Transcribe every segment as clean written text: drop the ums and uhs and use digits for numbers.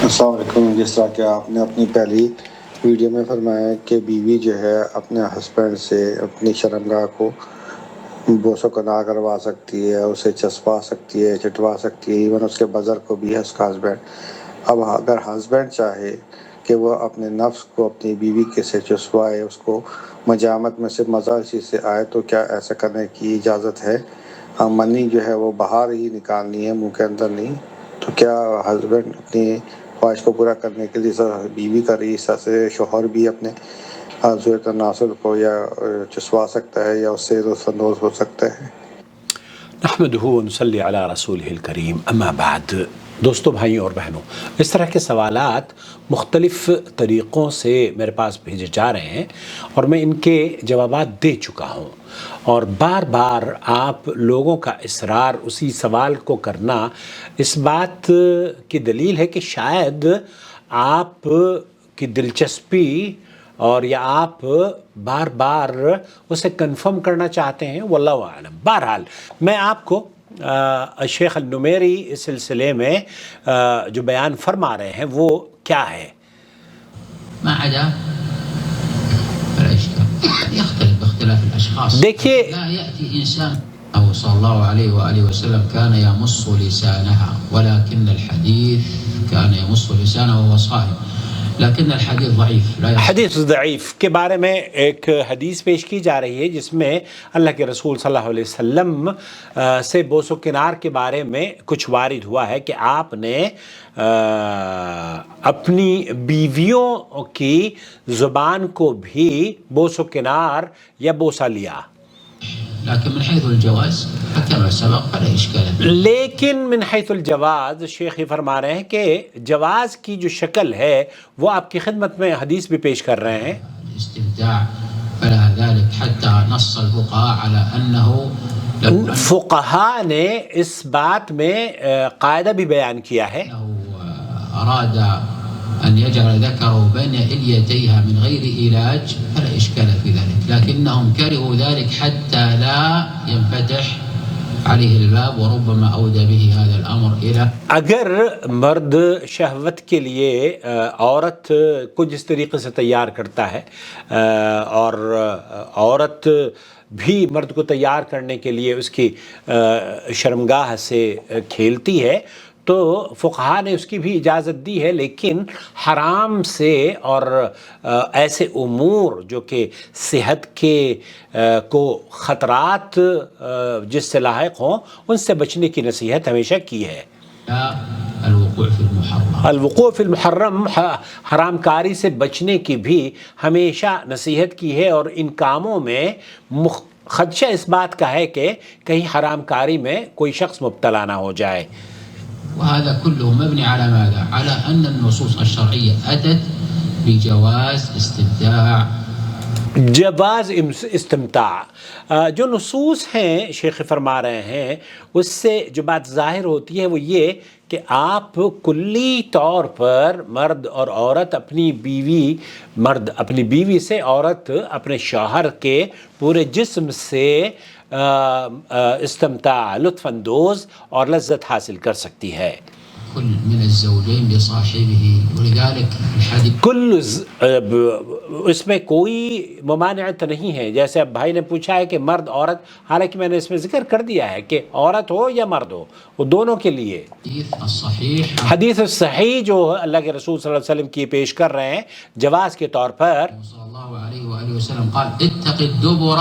السلام علیکم۔ جس طرح کہ آپ نے اپنی پہلی ویڈیو میں فرمایا کہ بیوی جو ہے اپنے ہسبینڈ سے اپنی شرمگاہ کو بوس و کنار کروا سکتی ہے، اسے چسپا سکتی ہے، چٹوا سکتی ہے، ایون اس کے بزر کو بھی ہے اس کا ہسبینڈ۔ اب اگر ہسبینڈ چاہے کہ وہ اپنے نفس کو اپنی بیوی کے سے چسوائے، اس کو مجامت میں سے مزہ اسی سے آئے، تو کیا ایسا کرنے کی اجازت ہے؟ منی جو ہے وہ باہر ہی نکالنی ہے، منہ کے اندر نہیں۔ تو کیا ہسبینڈ اپنی خواہش کو پورا کرنے کے لیے بیوی کا رشتہ سے شوہر بھی اپنے صورت تناسل کو یا چسوا سکتا ہے یا اس سے لطف اندوز ہو سکتا ہے؟ نحمدہ ونصلی علی رسولہ الکریم، اما بعد۔ دوستو، بھائیوں اور بہنوں، اس طرح کے سوالات مختلف طریقوں سے میرے پاس بھیجے جا رہے ہیں اور میں ان کے جوابات دے چکا ہوں، اور بار بار آپ لوگوں کا اصرار اسی سوال کو کرنا اس بات کی دلیل ہے کہ شاید آپ کی دلچسپی اور یا آپ بار بار اسے کنفرم کرنا چاہتے ہیں، واللہ اعلم۔ بہرحال میں آپ کو شیخ النمیری اس سلسلے میں جو بیان فرما رہے ہیں وہ کیا ہے؟ ما عدا فلا إشكال يختلف باختلاف الأشخاص. دیکھیے، لا يأتي إنسان أو صلى الله عليه وآله وسلم كان يمص لسانها ولكن الحديث كان يمص لسانه وهو صائم، لكن الحديث ضعيف لا يصح. حدیث ضعیف کے بارے میں ایک حدیث پیش کی جا رہی ہے جس میں اللہ کے رسول صلی اللہ علیہ وسلم سے بوس و کنار کے بارے میں کچھ وارد ہوا ہے کہ آپ نے اپنی بیویوں کی زبان کو بھی بوس و کنار یا بوسہ لیا، لكن من حيث الجواز فكما سبق فلا إشكال. لیکن من حیث الجواز، شیخ یہ فرما رہے ہیں کہ جواز کی جو شکل ہے وہ آپ کی خدمت میں حدیث بھی پیش کر رہے ہیں۔ الاستمتاع فلا ذلك حتى نص الفقهاء على أنه فقہا نے اس بات میں قاعدہ بھی بیان کیا ہے، لو أراد أن يجعل ذكره بين إليتيها من غير علاج فلا إشكال في ذلك، لكنهم كرهوا ذلك حتى لا ينفتح عليه الباب، وربما أودى به هذا الأمر إلى اگر مرد شہوت کے لیے عورت کو جس طریقے سے تیار کرتا ہے اور عورت بھی مرد کو تیار کرنے کے لیے اس کی شرمگاہ سے کھیلتی ہے، تو فقہا نے اس کی بھی اجازت دی ہے، لیکن حرام سے اور ایسے امور جو کہ صحت کے کو خطرات جس سے لاحق ہوں ان سے بچنے کی نصیحت ہمیشہ کی ہے۔ الوقوع في المحرم، الوقوع فی المحرم، حرام کاری سے بچنے کی بھی ہمیشہ نصیحت کی ہے، اور ان کاموں میں خدشہ اس بات کا ہے کہ کہیں حرام کاری میں کوئی شخص مبتلا نہ ہو جائے۔ وهذا كله مبني على ماذا؟ على أن النصوص الشرعية أتت بجواز استمتاع. جواز استمتاع، جو نصوص ہیں شیخ فرما رہے ہیں اس سے جو بات ظاہر ہوتی ہے وہ یہ کہ آپ کلی طور پر مرد اور عورت مرد اپنی بیوی سے، عورت اپنے شوہر کے پورے جسم سے استمتاع، لطف اندوز اور لذت حاصل کر سکتی ہے۔ كل من الزوجين بصاحبه، ولذلك الحديث اس میں کوئی ممانعت نہیں ہے۔ جیسے اب بھائی نے پوچھا ہے کہ مرد عورت، حالانکہ میں نے اس میں ذکر کر دیا ہے کہ عورت ہو یا مرد ہو، وہ دونوں کے لیے حدیث صحیح جو اللہ کے رسول صلی اللہ علیہ وسلم کی پیش کر رہے ہیں جواز کے طور پر، صلی اللہ علیہ وآلہ وسلم قال اتق الدبر،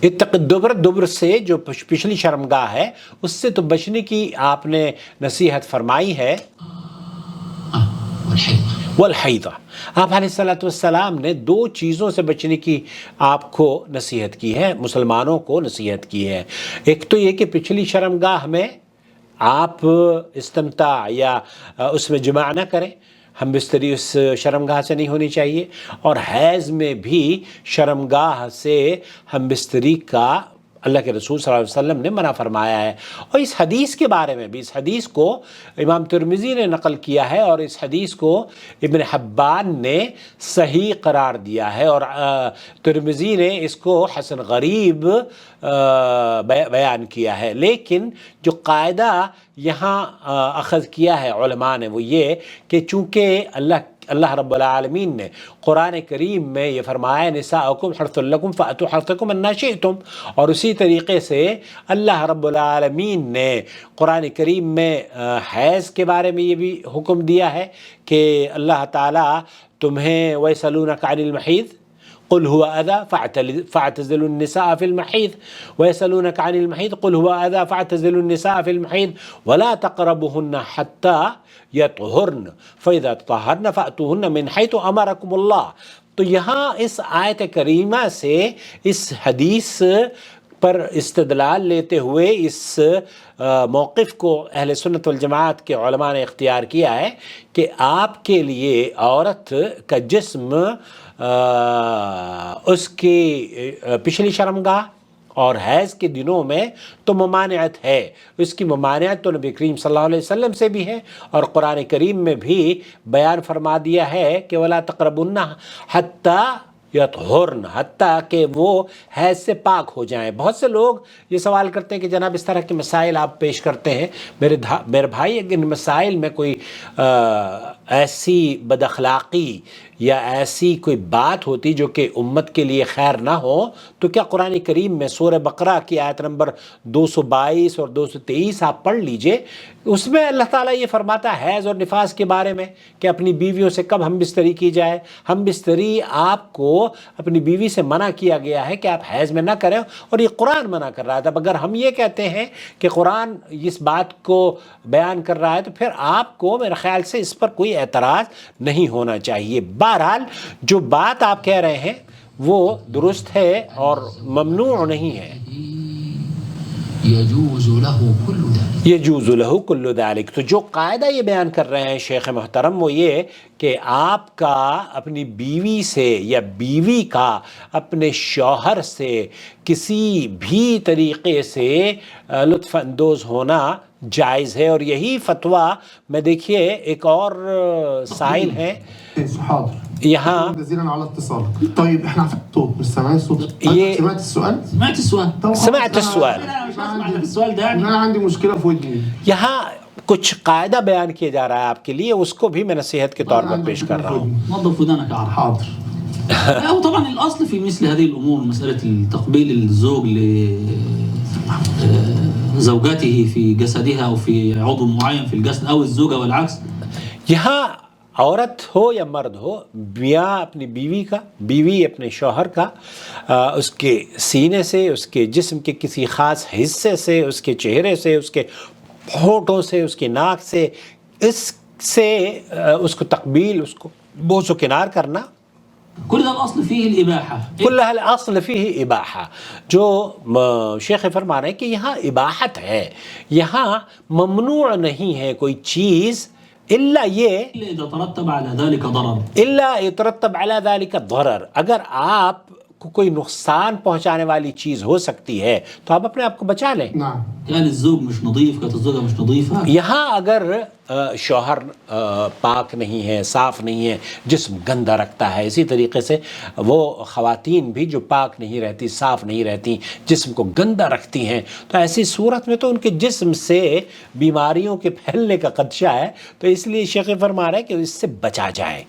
اتق الدبر، دبر سے جو پچھلی شرمگاہ ہے اس سے تو بچنے کی آپ نے نصیحت فرمائی ہے، والحیضہ، آپ علیہ السلام نے دو چیزوں سے بچنے کی آپ کو نصیحت کی ہے، مسلمانوں کو نصیحت کی ہے۔ ایک تو یہ کہ پچھلی شرمگاہ میں آپ استمتاع یا اس میں جماع نہ کریں، ہم بستری اس شرمگاہ سے نہیں ہونی چاہیے، اور حیض میں بھی شرمگاہ سے ہم بستری کا اللہ کے رسول صلی اللہ علیہ وسلم نے منع فرمایا ہے۔ اور اس حدیث کے بارے میں بھی، اس حدیث کو امام ترمذی نے نقل کیا ہے اور اس حدیث کو ابن حبان نے صحیح قرار دیا ہے، اور ترمذی نے اس کو حسن غریب بیان کیا ہے۔ لیکن جو قاعدہ یہاں اخذ کیا ہے علماء نے وہ یہ کہ چونکہ اللہ رب العالمین نے قرآن کریم میں یہ فرمایا نساؤکم حرث لکم فأتوا حرثکم انا شئتم، اور اسی طریقے سے اللہ رب العالمین نے قرآن کریم میں حیض کے بارے میں یہ بھی حکم دیا ہے کہ اللہ تعالیٰ تمہیں وَيَسْأَلُونَكَ عَنِ الْمَحِيضِ قل هو أذى فاعتزلوا النساء في المحيض ويسألونك عن المحيض قل هو أذى فاعتزلوا النساء في المحيض ولا تقربوهن حتى يطهرن فإذا تطهرن فأتوهن من حيث أمركم الله۔ تو یہاں اس آیت کریمہ سے اس حدیث پر استدلال لیتے ہوئے اس موقف کو اہل سنت والجماعت کے علماء نے اختیار کیا ہے کہ آپ کے لیے عورت کا جسم اس کی پچھلی شرمگاہ اور حیض کے دنوں میں تو ممانعت ہے، اس کی ممانعت تو نبی کریم صلی اللہ علیہ وسلم سے بھی ہے، اور قرآن کریم میں بھی بیان فرما دیا ہے کہ وَلَا تَقْرَبُنَّ حَتَّى یطہرن، حتیٰ کہ وہ حیض سے پاک ہو جائیں۔ بہت سے لوگ یہ سوال کرتے ہیں کہ جناب اس طرح کے مسائل آپ پیش کرتے ہیں، میرے بھائی اگر ان مسائل میں کوئی ایسی بد اخلاقی یا ایسی کوئی بات ہوتی جو کہ امت کے لیے خیر نہ ہو تو کیا قرآن کریم میں سورہ بقرہ کی آیت نمبر 222 اور 223 آپ پڑھ لیجئے، اس میں اللہ تعالیٰ یہ فرماتا ہے حیض اور نفاس کے بارے میں کہ اپنی بیویوں سے کب ہم بستری کی جائے۔ ہم بستری آپ کو اپنی بیوی سے منع کیا گیا ہے کہ آپ حیض میں نہ کریں، اور یہ قرآن منع کر رہا تھا۔ اگر ہم یہ کہتے ہیں کہ قرآن اس بات کو بیان کر رہا ہے تو پھر آپ کو میرے خیال سے اس پر کوئی اعتراض نہیں ہونا چاہیے۔ بہرحال جو بات آپ کہہ رہے ہیں وہ درست ہے اور ممنوع نہیں ہے۔ يجوز له كل ذلك، یجوز له کل ذلک، تو جو قاعدہ یہ بیان کر رہے ہیں شیخ محترم وہ یہ کہ آپ کا اپنی بیوی سے یا بیوی کا اپنے شوہر سے کسی بھی طریقے سے لطف اندوز ہونا جائز ہے، اور یہی فتویٰ میں دیکھیے ایک اور سائل ہیں حاضر یہاں جزيلا على اتصالك. طيب احنا صوت مش سامعين صوت. يه- سمعت السؤال؟ سمعت السؤال؟ طب سمعت السؤال. أنا مش هسمع لك السؤال ده يعني. انا عندي مشكله في ودني. یہاں کچھ قاعدہ بیان کیا جا رہا ہے آپ کے لیے، اس کو بھی میں نصیحت کے طور پر پیش کر رہا ہوں۔ نظف ودانك عرض. حاضر. هو طبعا الأصل في مثل هذه الأمور مسألة تقبيل الزوج لزوجته في جسدها أو في عضو معين في الجسد أو الزوجة والعكس. یہاں عورت ہو یا مرد ہو، میاں اپنی بیوی کا، بیوی اپنے شوہر کا، اس کے سینے سے، اس کے جسم کے کسی خاص حصے سے، اس کے چہرے سے، اس کے ہونٹوں سے، اس کی ناک سے، اس کو تقبیل، اس کو بوس و کنار کرنا، كل ده الأصل فيه الإباحة. کلہ الاصل فیہ اباحہ، جو شیخ فرما رہے ہیں کہ یہاں اباحت ہے، یہاں ممنوع نہیں ہے کوئی چیز، الا یہ إلا إذا ترتب على ذلك ضرر. الا يترتب على ذلك الضرر، اگر آپ کو کوئی نقصان پہنچانے والی چیز ہو سکتی ہے تو آپ اپنے آپ کو بچا لیں۔ نعم. كان الزوج مش نظيف، كانت الزوجة مش نظيفة، یہاں اگر شوہر پاک نہیں ہے، صاف نہیں ہے، جسم گندہ رکھتا ہے، اسی طریقے سے وہ خواتین بھی جو پاک نہیں رہتی، صاف نہیں رہتی، جسم کو گندہ رکھتی ہیں، تو ایسی صورت میں تو ان کے جسم سے بیماریوں کے پھیلنے کا خدشہ ہے، تو اس لیے شیخ فرما رہا ہے کہ اس سے بچا جائیں۔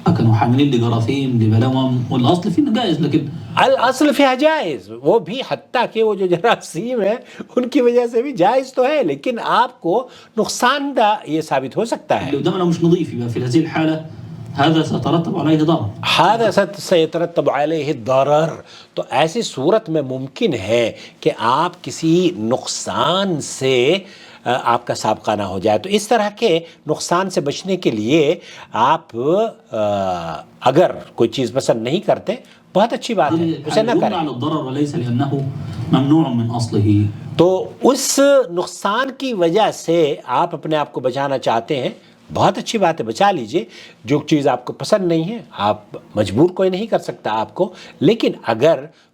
كانوا حاملين لجراثيم لبلاوم، والأصل فيه إنه جائز، لكن الاصل فیہا جائز، وہ بھی حتیٰ کہ وہ جو جراثیم ہے ان کی وجہ سے بھی جائز تو ہے، لیکن آپ کو نقصان دہ یہ ثابت ہو سکتا ہے۔ اللي قدامنا مش نظيف، يبقى في هذه الحالة هذا سيترتب عليه ضرر. حادثت سيترتب علیہ الضرر، تو ایسی صورت میں ممکن ہے کہ آپ کسی نقصان سے آپ کا سابقہ نہ ہو جائے، تو اس طرح کے نقصان سے بچنے کے لیے آپ اگر کوئی چیز پسند نہیں کرتے بہت اچھی بات ہے، اسے نہ کریں۔ على الضرر وليس لأنه ممنوع من أصله. تو اس نقصان کی وجہ سے آپ اپنے آپ کو بچانا چاہتے ہیں، بہت اچھی بات ہے، بچا لیجئے۔ جو چیز آپ کو پسند نہیں ہے آپ مجبور کوئی نہیں کر سکتا آپ کو، لیکن اگر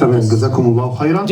تمام جزاكم الله خيرا.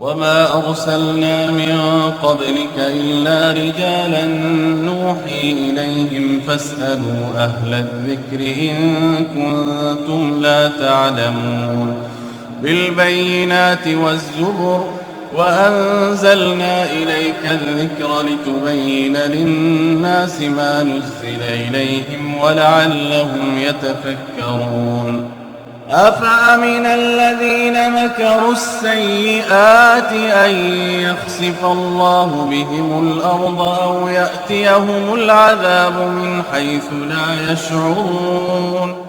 وما أرسلنا من قبلك إلا رجالا نوحي إليهم فاسألوا أهل الذكر إن كنتم لا تعلمون بالبينات والزبر وأنزلنا إليك الذكر لتبين للناس ما نزل إليهم ولعلهم يتفكرون أفأمن الذين مكروا السيئات أن يخسف الله بهم الأرض أو يأتيهم العذاب من حيث لا يشعرون